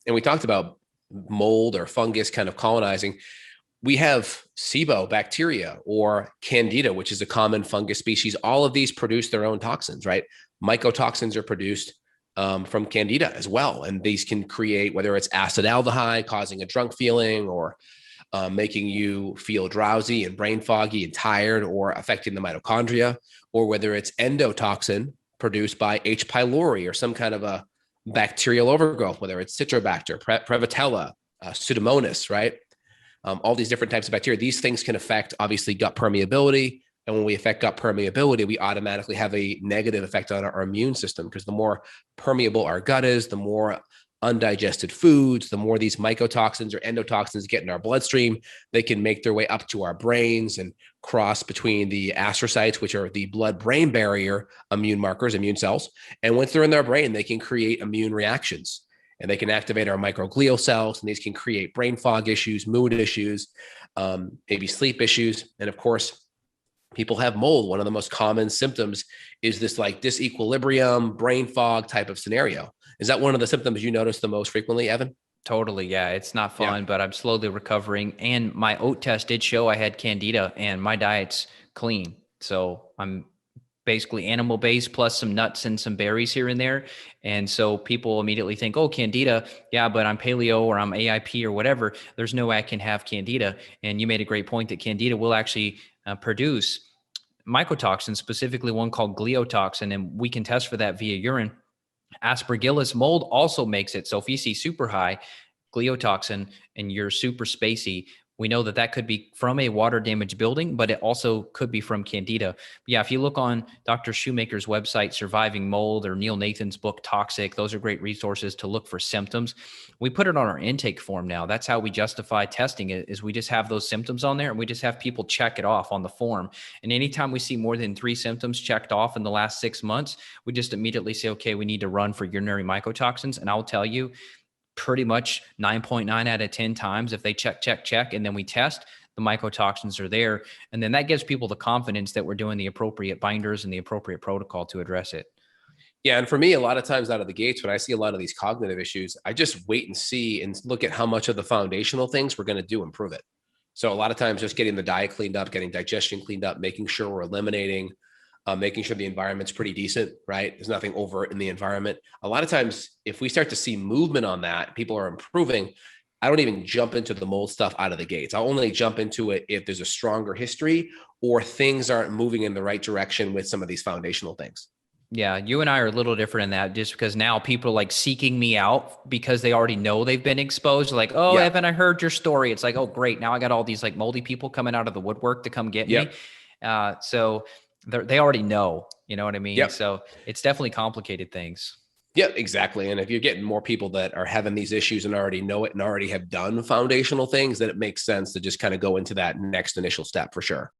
and we talked about mold or fungus kind of colonizing. We have SIBO bacteria or Candida, which is a common fungus species. All of these produce their own toxins, right? Mycotoxins are produced from Candida as well. And these can create, whether it's acetaldehyde causing a drunk feeling, or making you feel drowsy and brain foggy and tired, or affecting the mitochondria, or whether it's endotoxin produced by H. pylori or some kind of a bacterial overgrowth, whether it's Citrobacter, Prevotella, Pseudomonas, right? All these different types of bacteria. These things can affect, obviously, gut permeability. And when we affect gut permeability, we automatically have a negative effect on our immune system, because the more permeable our gut is, the more undigested foods, the more these mycotoxins or endotoxins get in our bloodstream. They can make their way up to our brains and cross between the astrocytes, which are the blood-brain barrier immune markers, immune cells. And once they're in their brain, they can create immune reactions, and they can activate our microglial cells, and these can create brain fog issues, mood issues, maybe sleep issues. And of course, people have mold. One of the most common symptoms is this like disequilibrium, brain fog type of scenario. Is that one of the symptoms you notice the most frequently, Evan? Totally. Yeah. It's not Yeah. fun, but I'm slowly recovering. And my oat test did show I had candida, and my diet's clean. So I'm basically animal based plus some nuts and some berries here and there. And so people immediately think, oh, candida. Yeah, but I'm paleo or I'm AIP or whatever. There's no way I can have candida. And you made a great point that candida will actually produce mycotoxins, specifically one called gliotoxin. And we can test for that via urine. Aspergillus mold also makes it. So if you see super high gliotoxin and you're super spacey, we know that that could be from a water damaged building, but it also could be from candida. But yeah, if you look on Dr. Shoemaker's website, Surviving Mold, or Neil Nathan's book, Toxic, those are great resources to look for symptoms. We put it on our intake form now. That's how we justify testing it, is we just have those symptoms on there, and we just have people check it off on the form. And anytime we see more than 3 symptoms checked off in the last 6 months, we just immediately say, okay, we need to run for urinary mycotoxins. And I'll tell you, pretty much 9.9 out of 10 times, if they check, and then we test, the mycotoxins are there. And then that gives people the confidence that we're doing the appropriate binders and the appropriate protocol to address it. Yeah. And for me, a lot of times out of the gates, when I see a lot of these cognitive issues, I just wait and see and look at how much of the foundational things we're going to do improve it. So a lot of times just getting the diet cleaned up, getting digestion cleaned up, making sure we're eliminating, making sure the environment's pretty decent, right? There's nothing overt in the environment. A lot of times, if we start to see movement on that, people are improving. I don't even jump into the mold stuff out of the gates. I'll only jump into it if there's a stronger history or things aren't moving in the right direction with some of these foundational things. Yeah, you and I are a little different in that, just because now people are like seeking me out because they already know they've been exposed. Like, oh, Yeah. Evan, I heard your story. It's like, oh, great. Now I got all these like moldy people coming out of the woodwork to come get me. Yep. So they already know, you know what I mean? Yep. So it's definitely complicated things. Yep, exactly. And if you're getting more people that are having these issues and already know it and already have done foundational things, then it makes sense to just kind of go into that next initial step for sure.